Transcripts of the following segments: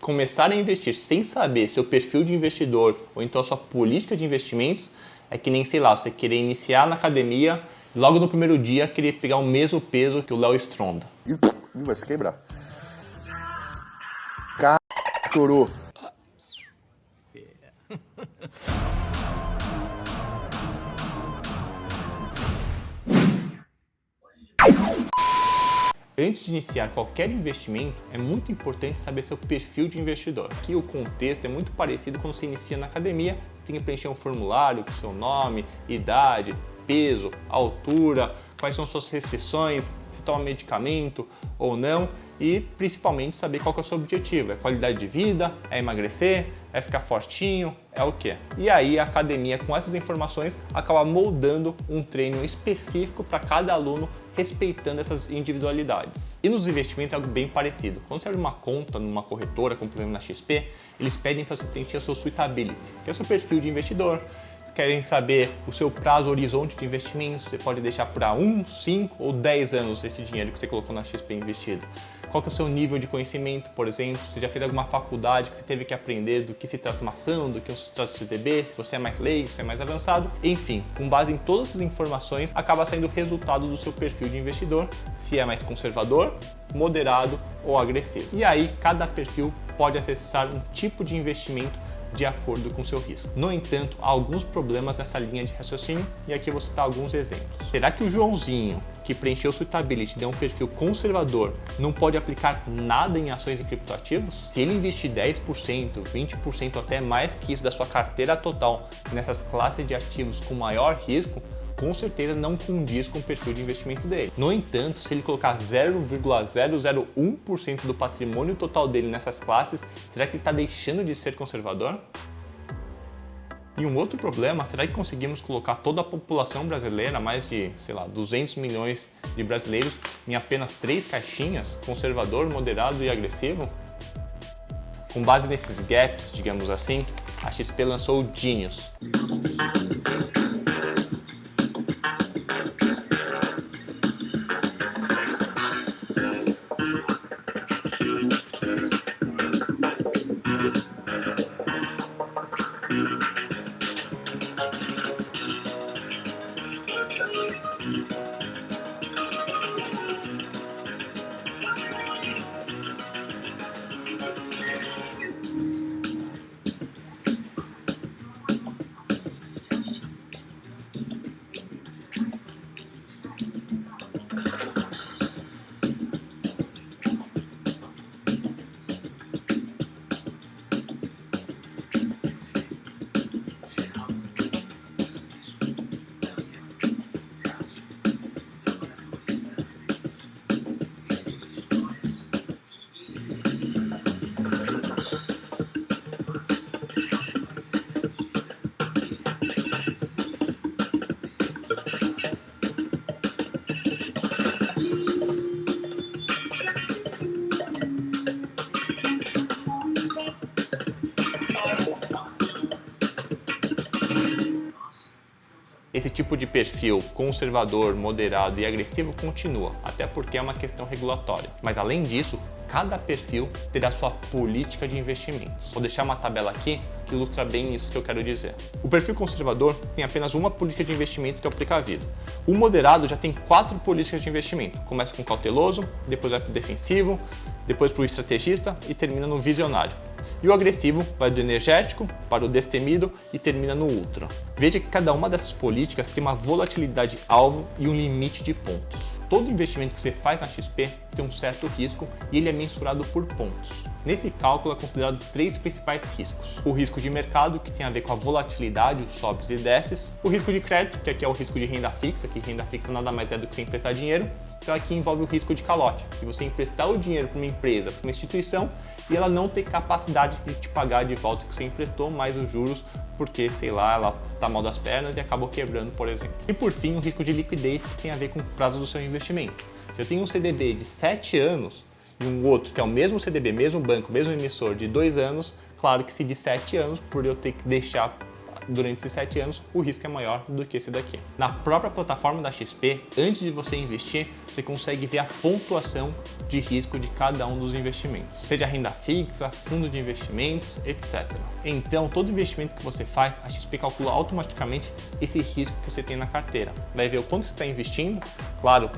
Começar a investir sem saber seu perfil de investidor ou então a sua política de investimentos é que nem, sei lá, você querer iniciar na academia e logo no primeiro dia querer pegar o mesmo peso que o Léo Stronda. Vai se quebrar. Estourou. Antes de iniciar qualquer investimento, é muito importante saber seu perfil de investidor. Aqui o contexto é muito parecido quando você inicia na academia, você tem que preencher um formulário com seu nome, idade, peso, altura, quais são suas restrições, se toma medicamento ou não e principalmente saber qual que é o seu objetivo. É qualidade de vida? É emagrecer? É ficar fortinho? É o quê? E aí a academia com essas informações acaba moldando um treino específico para cada aluno respeitando essas individualidades. E nos investimentos é algo bem parecido. Quando você abre uma conta numa corretora, como por exemplo na XP, eles pedem para você preencher o seu suitability, que é o seu perfil de investidor. Se querem saber o seu prazo, horizonte de investimentos, você pode deixar para 1, 5 ou 10 anos esse dinheiro que você colocou na XP investido. Qual que é o seu nível de conhecimento, por exemplo, você já fez alguma faculdade que você teve que aprender do que se trata uma ação, do que se trata o CDB, se você é mais leigo, se é mais avançado, enfim, com base em todas essas informações, acaba saindo o resultado do seu perfil de investidor, se é mais conservador, moderado ou agressivo. E aí, cada perfil pode acessar um tipo de investimento de acordo com o seu risco. No entanto, há alguns problemas nessa linha de raciocínio e aqui eu vou citar alguns exemplos. Será que o Joãozinho, que preencheu o suitability e deu um perfil conservador, não pode aplicar nada em ações e criptoativos? Se ele investir 10%, 20% até mais que isso da sua carteira total nessas classes de ativos com maior risco, com certeza não condiz com o perfil de investimento dele. No entanto, se ele colocar 0,001% do patrimônio total dele nessas classes, será que ele está deixando de ser conservador? E um outro problema, será que conseguimos colocar toda a população brasileira, mais de, sei lá, 200 milhões de brasileiros, em apenas 3 caixinhas, conservador, moderado e agressivo? Com base nesses gaps, digamos assim, a XP lançou o Genius. Esse tipo de perfil conservador, moderado e agressivo continua, até porque é uma questão regulatória. Mas além disso, cada perfil terá sua política de investimentos. Vou deixar uma tabela aqui que ilustra bem isso que eu quero dizer. O perfil conservador tem apenas uma política de investimento que é o precavido. O moderado já tem 4 políticas de investimento. Começa com cauteloso, depois vai para o defensivo, depois para o estrategista e termina no visionário. E o agressivo vai do energético para o destemido e termina no ultra. Veja que cada uma dessas políticas tem uma volatilidade alvo e um limite de pontos. Todo investimento que você faz na XP tem um certo risco e ele é mensurado por pontos. Nesse cálculo é considerado 3 principais riscos. O risco de mercado, que tem a ver com a volatilidade, os sobes e desces. O risco de crédito, que aqui é o risco de renda fixa, que renda fixa nada mais é do que você emprestar dinheiro. Então aqui envolve o risco de calote, que você emprestar o dinheiro para uma empresa, para uma instituição, e ela não ter capacidade de te pagar de volta o que você emprestou, mais os juros, porque, sei lá, ela está mal das pernas e acabou quebrando, por exemplo. E por fim, o risco de liquidez, que tem a ver com o prazo do seu investimento. Se eu tenho um CDB de 7 anos, e um outro que é o mesmo CDB, mesmo banco, mesmo emissor de 2 anos, claro que se de 7 anos, por eu ter que deixar durante esses 7 anos, o risco é maior do que esse daqui. Na própria plataforma da XP, antes de você investir, você consegue ver a pontuação de risco de cada um dos investimentos, seja renda fixa, fundo de investimentos, etc. Então, todo investimento que você faz, a XP calcula automaticamente esse risco que você tem na carteira. Vai ver o quanto você está investindo, claro,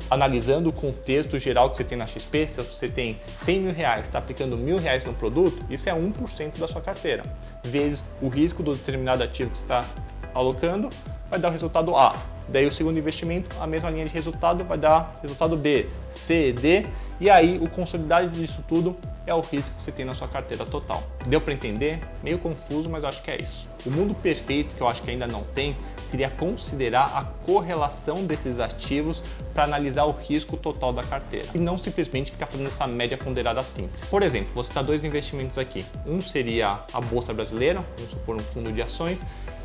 analisando o contexto geral que você tem na XP. Se você tem 100 mil reais, está aplicando R$1.000 no produto, isso é 1% da sua carteira, vezes o risco do determinado ativo que você está alocando, vai dar o resultado A. Daí o segundo investimento, a mesma linha de resultado, vai dar resultado B, C, D, e aí o consolidado disso tudo é o risco que você tem na sua carteira total. Deu para entender? Meio confuso, mas eu acho que é isso. O mundo perfeito, que eu acho que ainda não tem, seria considerar a correlação desses ativos para analisar o risco total da carteira e não simplesmente ficar fazendo essa média ponderada simples. Por exemplo, vou citar 2 investimentos aqui. Um seria a Bolsa Brasileira, vamos supor um fundo de ações,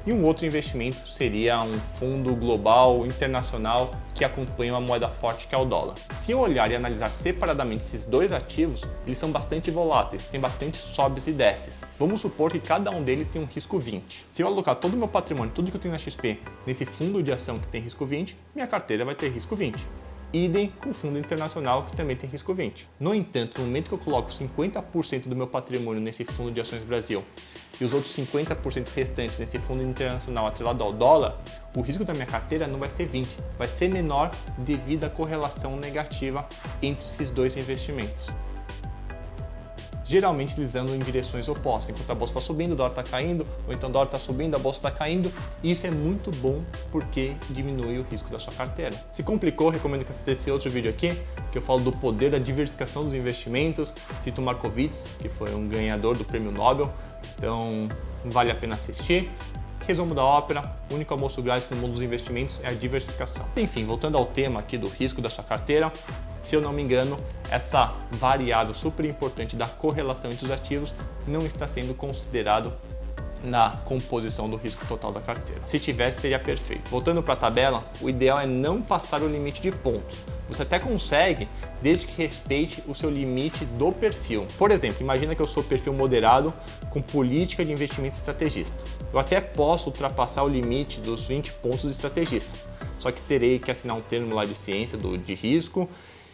e um outro investimento seria um fundo global, internacional, que acompanha uma moeda forte que é o dólar. Se eu olhar e analisar separadamente esses 2 ativos, eles são bastante voláteis, tem bastante sobes e desces. Vamos supor que cada um deles tem um risco 20. Se eu alocar todo o meu patrimônio, tudo que eu tenho na XP, nesse fundo de ação que tem risco 20, minha carteira vai ter risco 20. Idem com o fundo internacional, que também tem risco 20. No entanto, no momento que eu coloco 50% do meu patrimônio nesse fundo de ações Brasil e os outros 50% restantes nesse fundo internacional atrelado ao dólar, o risco da minha carteira não vai ser 20, vai ser menor devido à correlação negativa entre esses 2 investimentos. Geralmente eles andam em direções opostas, enquanto a bolsa está subindo, o dólar está caindo, ou então o dólar está subindo, a bolsa está caindo, e isso é muito bom porque diminui o risco da sua carteira. Se complicou, recomendo que assista esse outro vídeo aqui, que eu falo do poder da diversificação dos investimentos, cito o Markowitz, que foi um ganhador do Prêmio Nobel, então vale a pena assistir. Resumo da ópera, o único almoço grátis no mundo dos investimentos é a diversificação. Enfim, voltando ao tema aqui do risco da sua carteira, se eu não me engano, essa variável super importante da correlação entre os ativos não está sendo considerado na composição do risco total da carteira. Se tivesse, seria perfeito. Voltando para a tabela, o ideal é não passar o limite de pontos. Você até consegue, desde que respeite o seu limite do perfil. Por exemplo, imagina que eu sou perfil moderado com política de investimento estrategista. Eu até posso ultrapassar o limite dos 20 pontos de estrategista, só que terei que assinar um termo lá de ciência de risco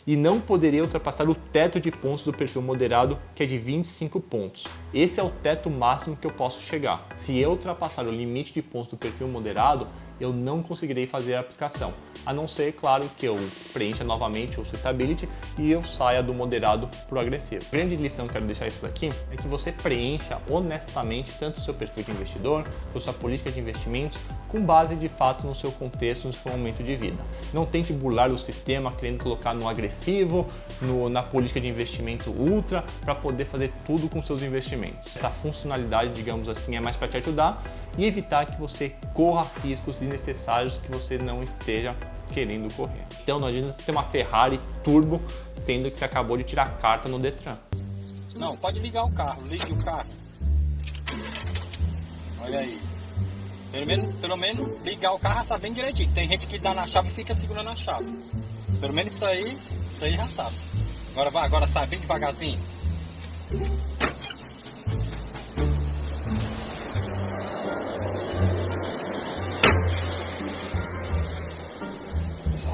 e não poderia ultrapassar o teto de pontos do perfil moderado, que é de 25 pontos. Esse é o teto máximo que eu posso chegar. Se eu ultrapassar o limite de pontos do perfil moderado, eu não conseguirei fazer a aplicação, a não ser, claro, que eu preencha novamente o suitability e eu saia do moderado para o agressivo. A grande lição que eu quero deixar isso daqui é que você preencha honestamente tanto o seu perfil de investidor, quanto a sua política de investimentos, com base de fato no seu contexto, no seu momento de vida. Não tente burlar o sistema querendo colocar no agressivo, na política de investimento ultra, para poder fazer tudo com seus investimentos. Essa funcionalidade, digamos assim, é mais para te ajudar e evitar que você corra riscos desnecessários que você não esteja querendo correr. Então não adianta você ter uma Ferrari turbo, sendo que você acabou de tirar carta no Detran. Não, pode ligar o carro, ligue o carro. Olha aí. Pelo menos ligar o carro já sabe bem direitinho. Tem gente que dá na chave e fica segurando a chave. Pelo menos isso aí já sabe. Agora sai bem devagarzinho.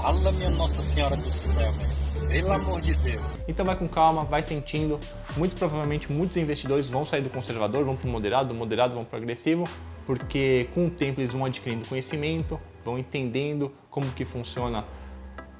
Fala, minha Nossa Senhora do Céu, velho. Pelo amor de Deus. Então vai com calma, vai sentindo. Muito provavelmente muitos investidores vão sair do conservador, vão para o moderado, do moderado vão para o agressivo, porque com o tempo eles vão adquirindo conhecimento, vão entendendo como que funciona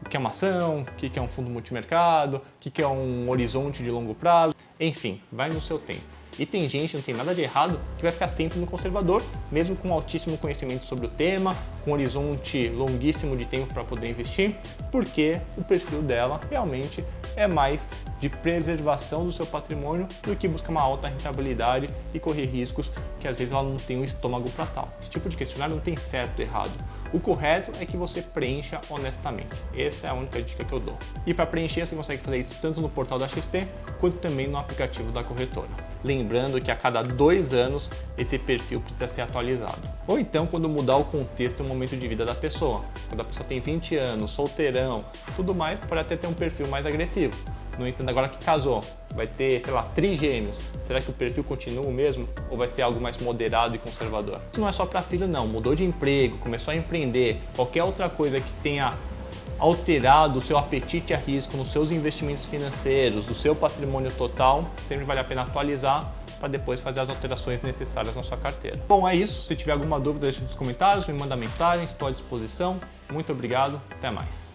o que é uma ação, o que é um fundo multimercado, o que é um horizonte de longo prazo, enfim, vai no seu tempo. E tem gente, não tem nada de errado, que vai ficar sempre no conservador, mesmo com altíssimo conhecimento sobre o tema, com um horizonte longuíssimo de tempo para poder investir, porque o perfil dela realmente é mais de preservação do seu patrimônio do que buscar uma alta rentabilidade e correr riscos que às vezes ela não tem o estômago para tal. Esse tipo de questionário não tem certo e errado. O correto é que você preencha honestamente. Essa é a única dica que eu dou. E para preencher, você consegue fazer isso tanto no portal da XP, quanto também no aplicativo da corretora. Lembrando que a cada 2 anos esse perfil precisa ser atualizado. Ou então quando mudar o contexto e o momento de vida da pessoa. Quando a pessoa tem 20 anos, solteirão, tudo mais, pode até ter um perfil mais agressivo. No entanto, agora que casou, vai ter, sei lá, trigêmeos, será que o perfil continua o mesmo ou vai ser algo mais moderado e conservador? Isso não é só para filho não, mudou de emprego, começou a empreender, qualquer outra coisa que tenha alterado o seu apetite a risco nos seus investimentos financeiros, do seu patrimônio total, sempre vale a pena atualizar para depois fazer as alterações necessárias na sua carteira. Bom, é isso. Se tiver alguma dúvida, deixe nos comentários, me manda mensagem, estou à disposição. Muito obrigado, até mais.